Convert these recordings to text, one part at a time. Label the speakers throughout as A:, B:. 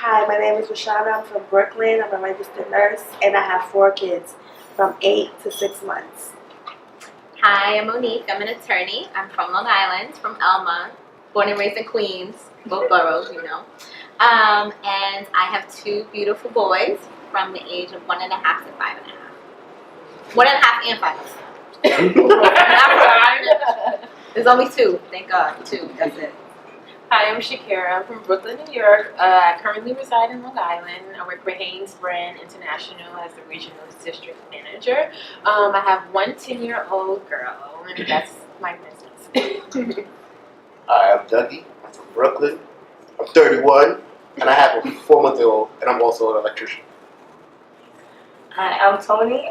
A: Hi, my name is Rashana. I'm from Brooklyn. I'm a registered nurse, and I have 4 kids from 8 to 6 months.
B: Hi, I'm Monique. I'm an attorney. I'm from Long Island, from Elma, born and raised in Queens, both boroughs, you know. And I have 2 beautiful boys from the age of 1.5 to 5.5. 1.5 and 5. There's only 2. Thank God, 2. That's it.
C: Hi, I'm Shakira. I'm from Brooklyn, New York. I currently reside in Long Island. I work for Haynes Brand International as the regional district manager. I have 1 10-year-old girl, and that's my business.
D: Hi, I'm Dougie. I'm from Brooklyn. I'm 31, and I have a 4-month-old, and I'm also an electrician.
E: Hi, I'm Tony.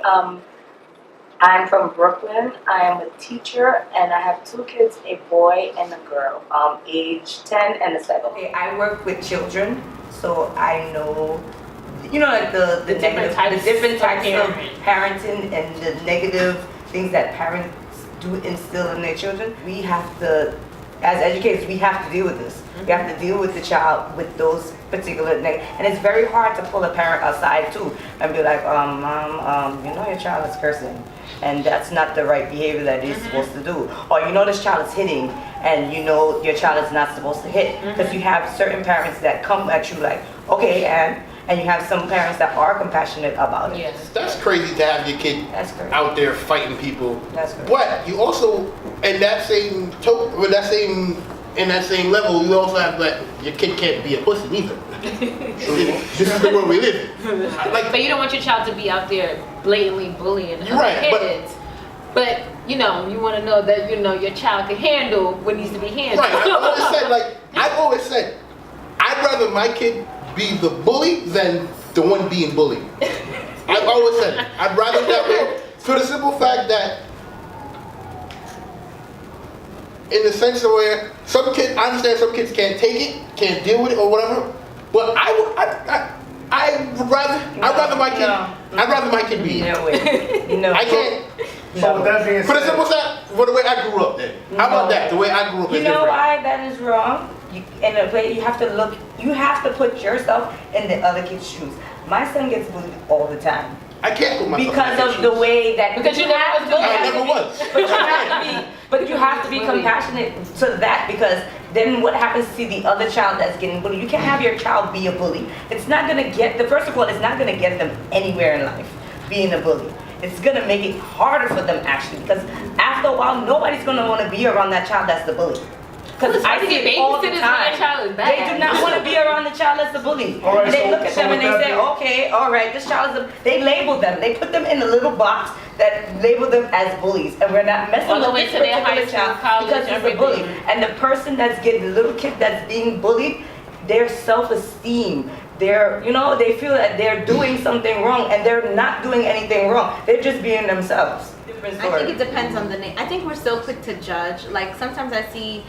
E: I'm from Brooklyn. I am a teacher, and I have 2 kids, a boy and a girl, age 10 and 7.
F: Okay, I work with children, so I know, like the different types of parenting and the negative things that parents do instill in their children. We have to, as educators, we have to deal with this. We have to deal with the child with those particular and it's very hard to pull a parent aside too and be like, Mom, your child is cursing, and that's not the right behavior that they're supposed to do. Or this child is hitting, and your child is not supposed to hit. Because you have certain parents that come at you like, okay, and you have some parents that are compassionate about it.
C: Yes.
D: That's crazy to have your kid out there fighting people.
F: That's crazy.
D: But you also, in that same level, you also have that your kid can't be a pussy neither. This is the world we live in.
C: But you don't want your child to be out there blatantly bullying other kids. But you want to know that your child can handle what needs to be handled.
D: Right. I've always said, I'd rather my kid be the bully than the one being bullied. I've always said it. I'd rather that way, for the simple fact that, in the sense of where I understand some kids can't take it, can't deal with it or whatever, but I'd rather my kid be.
F: No way.
D: I can't.
G: So with that being
D: For the
G: said,
D: simple fact, for the way I grew up then. How about that? The way I grew up is
F: You know
D: different.
F: why that is wrong? In a way, you have to put yourself in the other kid's shoes. My son gets bullied all the time.
D: I can't put myself
F: Because
D: in
F: of the way that
C: Because you never was bullied.
D: I never was.
F: But you have to be compassionate to that, because then what happens to the other child that's getting bullied? You can't have your child be a bully. It's not gonna first of all, it's not gonna get them anywhere in life, being a bully. It's gonna make it harder for them actually, because after a while, nobody's gonna wanna be around that child that's the bully. Because I see it all the time. They do not want to be around the child that's the bully.
G: All right,
F: And they
G: so-
F: look at
G: so
F: them and
G: with
F: they
G: that
F: say,
G: being-
F: okay, all right, this child is they label them. They put them in a little box that label them as bullies. And we're not messing
C: All the
F: with
C: way
F: this
C: to their
F: particular
C: high school,
F: child
C: college,
F: because it's a bully.
C: everything.
F: And the person that's getting, the little kid that's being bullied, their self-esteem, they feel that they're doing something wrong, and they're not doing anything wrong. They're just being themselves. Different
B: I
F: story.
B: think it depends on the name. I think we're so quick to judge. Like sometimes I see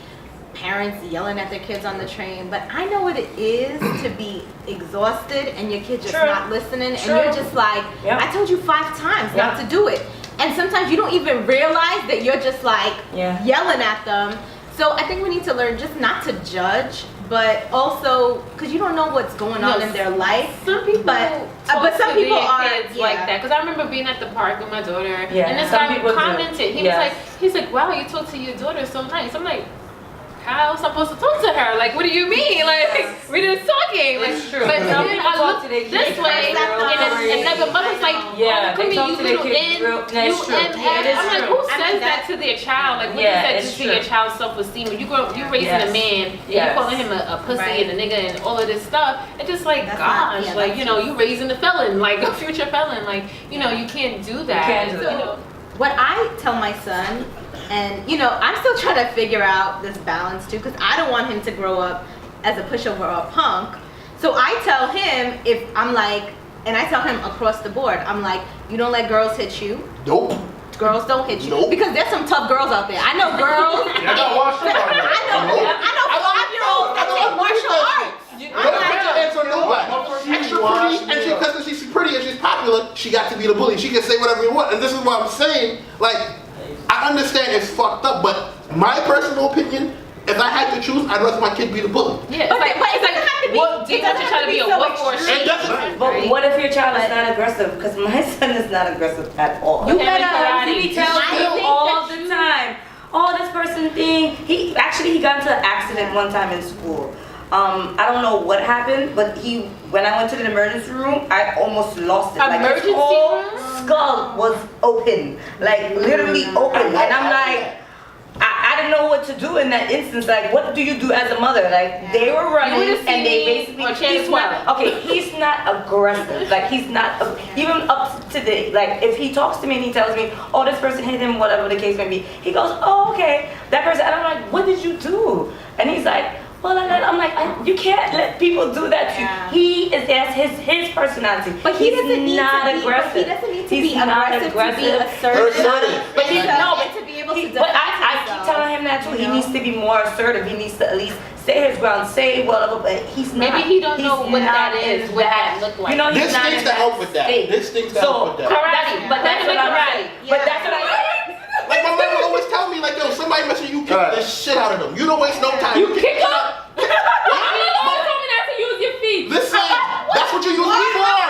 B: parents yelling at their kids on the train, but I know what it is to be exhausted and your kid just not listening, and you're just like, I told you 5 times not to do it. And sometimes you don't even realize that you're just like yelling at them. So I think we need to learn just not to judge, but also because you don't know what's going on in their life.
C: Some people,
B: but some people are
C: kids like that. Because I remember being at the park with my daughter, and this
F: some
C: guy
F: people
C: commented. He was like, "Wow, you talk to your daughter so nice." I'm like, how am I supposed to talk to her? Like, what do you mean? Like, we're just talking. Like,
F: It's true.
C: but
F: Some
C: then
F: people
C: I
F: talk
C: look
F: to their
C: this
F: kids
C: way, and another mother's like,
F: Yeah,
C: come
F: they
C: here,
F: talk
C: you
F: to their
C: little
F: kids
C: in,
F: real- that's
C: you
F: true.
C: in.
F: Yeah, it is
C: I'm like,
F: true.
C: who says that to their child? Like, what
F: Yeah,
C: is that
F: it's
C: just to your
F: true.
C: child's self-esteem? When you raising a man, and you calling him a pussy and a nigga and all of this stuff, it's just like, gosh, like, you raising a felon, like a future felon. Like, you can't do that.
F: You can't do that.
C: So,
B: what I tell my son, and I'm still trying to figure out this balance too, because I don't want him to grow up as a pushover or a punk. So I tell him, if I'm like, and I tell him across the board, I'm like, you don't let girls hit you.
D: Nope.
B: Girls don't hit you.
D: Nope.
B: Because there's some tough girls out there. I know girls.
G: I got washed up on that.
B: I know 5-year-olds that take martial arts.
D: Don't put your hands on nobody. Extra pretty, and because she's pretty and she's popular, she got to be the bully. She can say whatever you want. And this is what I'm saying. Like, I understand it's fucked up, but my personal opinion, if I had to choose, I'd rather my kid be the bully.
C: Yeah, it's like, what, do you want to try to be a wolf or a sheep?
D: It doesn't.
F: But what if your child is not aggressive? Because my son is not aggressive at all.
C: You better
F: He tells me all the time. Oh, this person thing. He got into an accident one time in school. I don't know what happened, but when I went to the emergency room, I almost lost it. Like his
C: Emergency
F: whole
C: room?
F: skull was open, like literally open, and I'm like. I didn't know what to do in that instance. Like, what do you do as a mother? Like, they were running and they basically. He's not aggressive. Like, he's not even up to date. Like, if he talks to me and he tells me, oh, this person hit him, whatever the case may be, he goes, oh, okay, that person. And I'm like, what did you do? And he's like, well, I'm like, you can't let people do that to you. That's his personality.
B: But he doesn't need aggressive. He doesn't need to be aggressive to be assertive.
F: But
B: to be able to defend
F: I keep telling him that too. He needs to be more assertive. He needs to at least say his ground, say whatever. But he's not.
C: Maybe he don't know what that is, what that look like.
F: You know,
D: This things to help with that. This things to help with that.
C: Karate, but that's what karate.
F: But that's what
D: Like my mom would always tell me, like, yo, somebody mess with you, kick the shit out of them. You don't waste no time.
C: You kick them? You always told me not to use your feet.
D: Listen, that's what you use me for.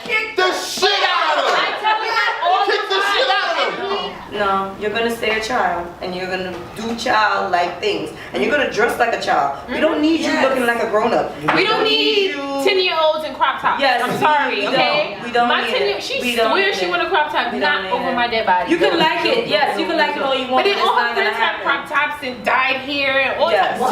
D: Kick the shit out of them.
C: I tell you that all
D: Kick the shit out of them.
F: No, you're gonna stay a child and you're gonna do childlike things and you're gonna dress like a child. We don't need you looking like a grown up.
C: We don't need 10-year-olds in crop tops.
F: Yes,
C: I'm sorry, okay?
F: We don't
C: My
F: need
C: 10-year,
F: it.
C: she
F: We don't
C: swears
F: need
C: she
F: it.
C: want a crop top,
F: We
C: not
F: don't need
C: over
F: it.
C: my dead body.
F: You can like it, yes, you can like it all you want.
C: But then
F: it's
C: all
F: not
C: her
F: gonna
C: friends have
F: happen.
C: crop tops and dyed hair and all
F: Yes.
C: that.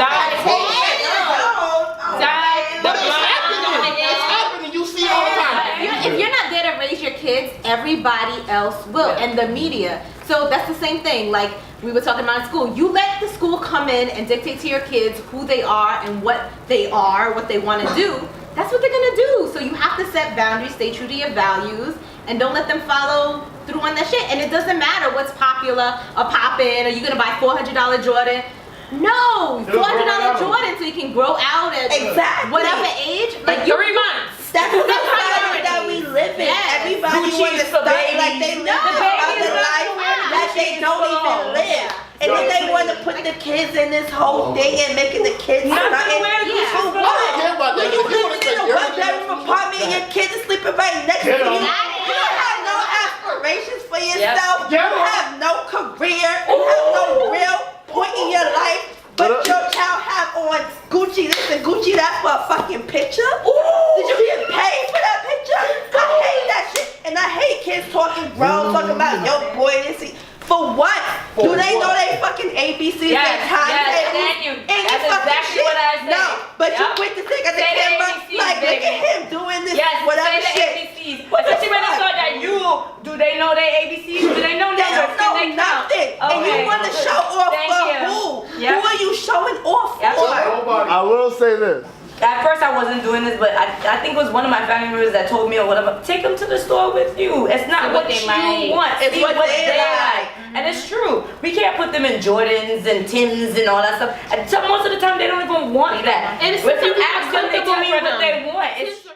C: Dyed
D: But it's happening. It's happening. You see it all the time.
B: If you're not there to raise your kids, everybody else will, and the media. So that's the same thing. Like we were talking about in school, you let the school come in and dictate to your kids who they are and what they are, what they want to do. That's what they're gonna do. So you have to set boundaries, stay true to your values, and don't let them follow through on that shit. And it doesn't matter what's popular or poppin'. Are you gonna buy $400 Jordan? No, $400 Jordan so you can grow out at whatever age.
C: like 3 months.
A: That's the society that we live in.
B: Yes.
A: Everybody wants to study like they live the life that they don't even live. And then they want to put the kids in this whole thing and making the kids
F: Not
A: study.
F: gonna wear the
A: For
F: clothes.
A: what?
D: I don't care about that.
A: When you
D: If you
A: living
D: wanna
A: in
D: take
A: a
D: your
A: one-bedroom apartment and your kids are sleeping right next to
G: Get
A: you,
G: 'em.
A: you don't have no aspirations for yourself.
G: Get
A: You
G: 'em.
A: have no career. You have no real point in your life. But your child have on Gucci this and Gucci that for a fucking picture? Did you get paid for that picture? I hate that shit. And I hate kids talking grown, talking about yo boy this. For what? Do they know they fucking ABCs and timetables?
F: thank you.
A: Any
F: That's
A: fucking
F: exactly
A: shit?
F: what I said.
A: No, but you
F: Yep.
A: quick to think of the
F: Say the
A: camera.
F: ABCs,
A: Like, look
F: baby.
A: at him doing this,
F: Yes,
A: whatever
F: say the
A: shit.
F: ABCs.
A: What the
F: Especially when they
A: fuck?
F: saw that do they know their ABCs? Do they know
A: They
F: numbers?
A: don't know
F: Can they count?
A: nothing. And you
F: Okay.
A: want to show off
F: Thank
A: for
F: you.
A: who?
F: Yep.
A: Who are you showing off
F: Yep.
A: for?
G: Nobody.
H: I will say this.
F: At first I wasn't doing this, but I think it was one of my family members that told me or whatever, take them to the store with you. It's not
C: See
F: what
C: what they
F: you
C: like.
F: want.
A: It's
F: See
A: what they like.
F: And it's true. We can't put them in Jordans and Tims and all that stuff. And most of the time they don't even want that.
C: And it's
F: But if you
C: sometimes
F: ask them, they
C: uncomfortable
F: tell me
C: for
F: what
C: them.
F: they want. It's